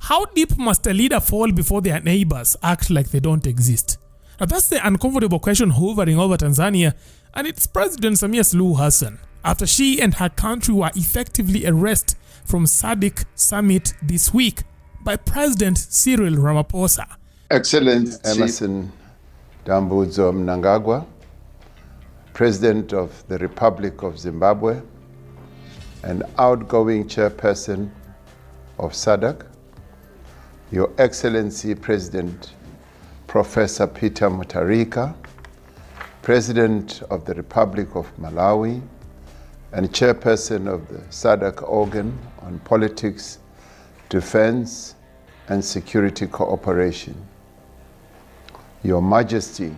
How deep must a leader fall before their neighbors act like they don't exist? Now that's the uncomfortable question hovering over Tanzania and its President Samia Suluhu after she and her country were effectively erased from SADC summit this week by President Cyril Ramaphosa. Excellency Emmerson Dambudzo Mnangagwa, President of the Republic of Zimbabwe and outgoing chairperson of SADC, Your Excellency President Professor Peter Mutharika, President of the Republic of Malawi and chairperson of the SADC organ on politics, defense, and security cooperation. Your Majesty,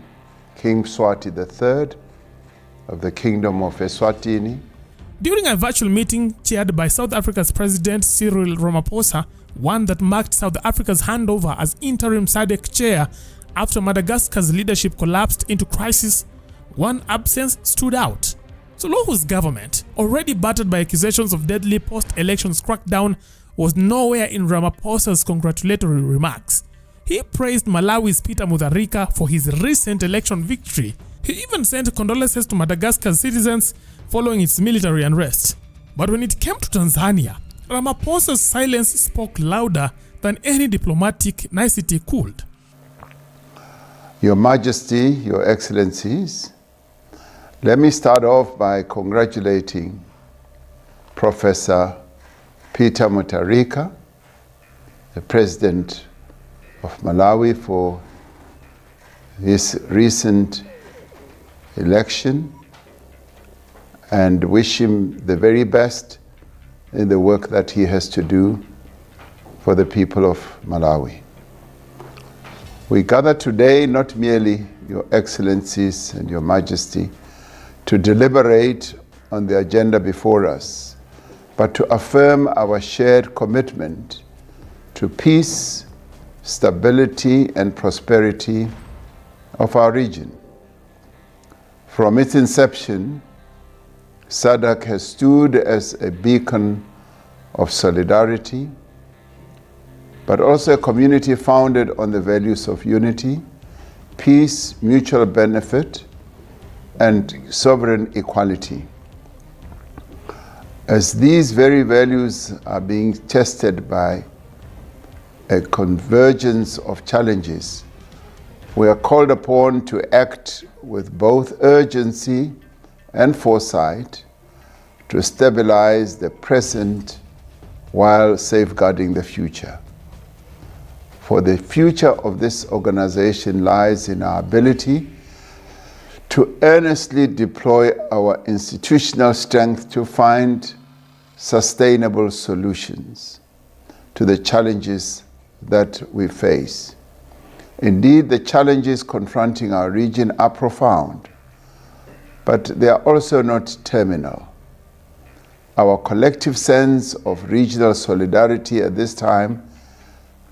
King Mswati III of the Kingdom of Eswatini. During a virtual meeting chaired by South Africa's President Cyril Ramaphosa, one that marked South Africa's handover as interim SADC chair after Madagascar's leadership collapsed into crisis, one absence stood out. Suluhu's government, already battered by accusations of deadly post-elections crackdown, was nowhere in Ramaphosa's congratulatory remarks. He praised Malawi's Peter Mutharika for his recent election victory. He even sent condolences to Madagascar's citizens following its military unrest. But when it came to Tanzania, Ramaphosa's silence spoke louder than any diplomatic nicety could. Your Majesty, Your Excellencies, let me start off by congratulating Professor Peter Mutharika, the President of Malawi, for his recent election and wish him the very best in the work that he has to do for the people of Malawi. We gather today not merely, Your Excellencies and Your Majesty, to deliberate on the agenda before us, but to affirm our shared commitment to peace, stability, and prosperity of our region. From its inception, SADC has stood as a beacon of solidarity, but also a community founded on the values of unity, peace, mutual benefit, and sovereign equality. As these very values are being tested by a convergence of challenges, we are called upon to act with both urgency and foresight to stabilize the present while safeguarding the future. For the future of this organization lies in our ability to earnestly deploy our institutional strength to find sustainable solutions to the challenges that we face. Indeed, the challenges confronting our region are profound, but they are also not terminal. Our collective sense of regional solidarity at this time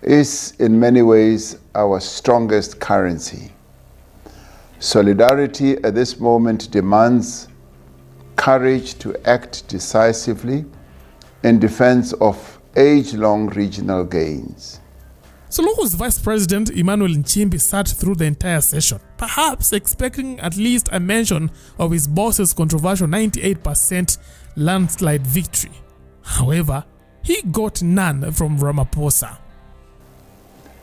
is in many ways our strongest currency. Solidarity at this moment demands courage to act decisively in defense of age-long regional gains. Suluhu's Vice President Emmanuel Nchimbi sat through the entire session, perhaps expecting at least a mention of his boss's controversial 98% landslide victory. However, he got none from Ramaphosa.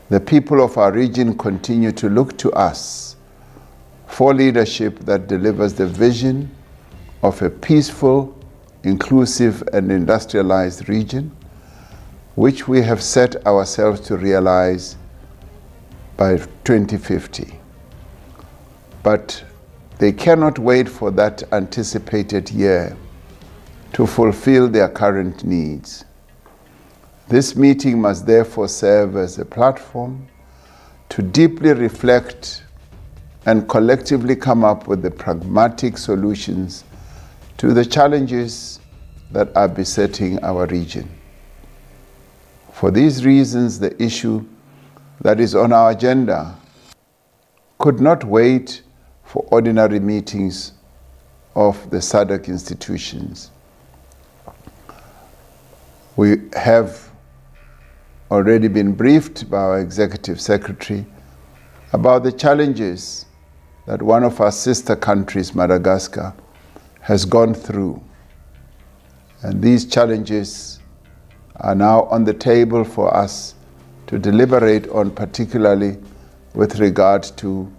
The people of our region continue to look to us for leadership that delivers the vision of a peaceful, inclusive, and industrialized region, which we have set ourselves to realize by 2050. But they cannot wait for that anticipated year to fulfill their current needs. This meeting must therefore serve as a platform to deeply reflect and collectively come up with the pragmatic solutions to the challenges that are besetting our region. For these reasons, the issue that is on our agenda could not wait for ordinary meetings of the SADC institutions. We have already been briefed by our Executive Secretary about the challenges that one of our sister countries, Madagascar, has gone through. And these challenges are now on the table for us to deliberate on, particularly with regard to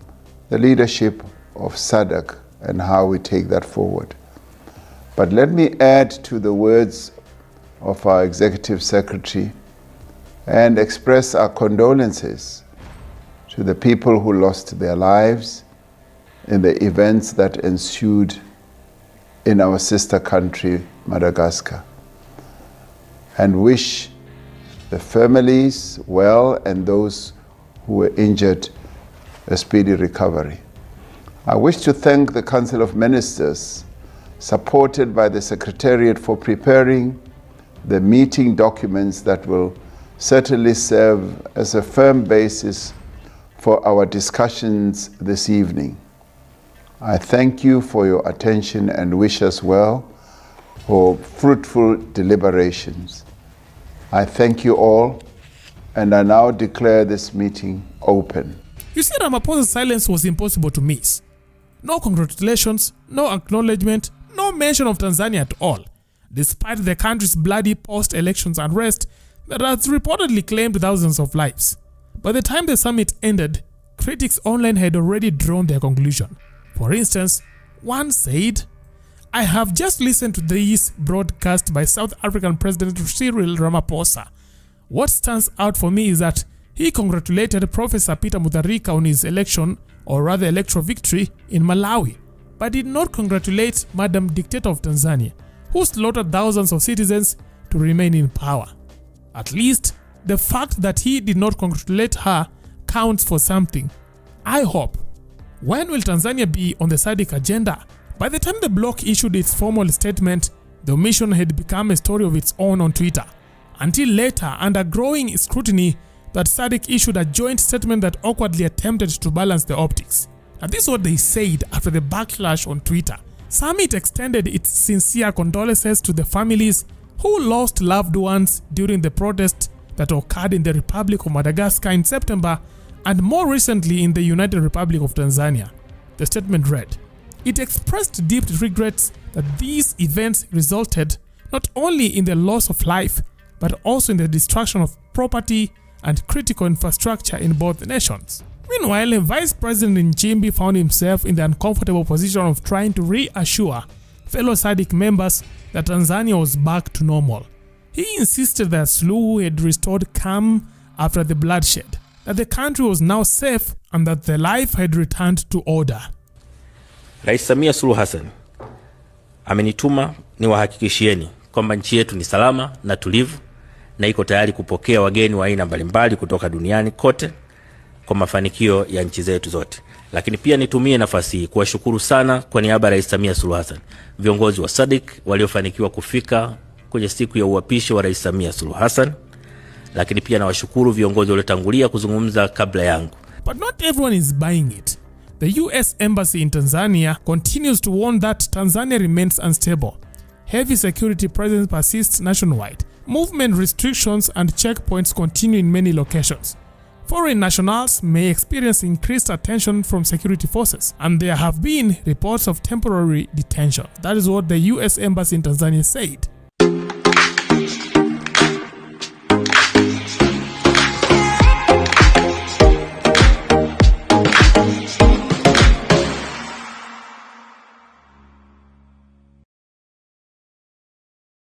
the leadership of SADC and how we take that forward. But let me add to the words of our Executive Secretary and express our condolences to the people who lost their lives in the events that ensued in our sister country, Madagascar, and wish the families well and those who were injured a speedy recovery. I wish to thank the Council of Ministers, supported by the Secretariat, for preparing the meeting documents that will certainly serve as a firm basis for our discussions this evening. I thank you for your attention and wish us well for fruitful deliberations. I thank you all, and I now declare this meeting open. You see, Ramaphosa's silence was impossible to miss. No congratulations, no acknowledgement, no mention of Tanzania at all, despite the country's bloody post-elections unrest that has reportedly claimed thousands of lives. By the time the summit ended, critics online had already drawn their conclusion. For instance, one said, "I have just listened to this broadcast by South African President Cyril Ramaphosa. What stands out for me is that he congratulated Professor Peter Mutharika on his election, or rather electoral victory, in Malawi, but did not congratulate Madam Dictator of Tanzania, who slaughtered thousands of citizens to remain in power. At least, the fact that he did not congratulate her counts for something. I hope. When will Tanzania be on the SADC agenda?" By the time the bloc issued its formal statement, the omission had become a story of its own on Twitter, until later, under growing scrutiny, that SADC issued a joint statement that awkwardly attempted to balance the optics. And this is what they said after the backlash on Twitter. Summit extended its sincere condolences to the families who lost loved ones during the protests that occurred in the Republic of Madagascar in September and more recently in the United Republic of Tanzania. The statement read, "It expressed deep regrets that these events resulted not only in the loss of life, but also in the destruction of property and critical infrastructure in both nations." Meanwhile, Vice President Nchimbi found himself in the uncomfortable position of trying to reassure fellow SADC members that Tanzania was back to normal. He insisted that Suluhu had restored calm after the bloodshed, that the country was now safe, and that the life had returned to order. Rais Samia Suluhu Hassan amenituma niwahakikishieni kwamba nchi yetu ni salama na tulivu na iko tayari kupokea wageni wa aina mbalimbali kutoka duniani kote kwa mafanikio ya nchi zetu zote. Lakini pia nitumie nafasi hii kuwashukuru sana kwa niaba ya Rais Samia Suluhu Hassan viongozi wa SADC waliofanikiwa kufika kwenye siku ya uapisho wa Rais Samia Suluhu Hassan. Lakini pia nawashukuru viongozi waliotangulia kuzungumza kabla yangu. But not everyone is buying it. The US Embassy in Tanzania continues to warn that Tanzania remains unstable. Heavy security presence persists nationwide. Movement restrictions and checkpoints continue in many locations. Foreign nationals may experience increased attention from security forces, and there have been reports of temporary detention. That is what the US Embassy in Tanzania said.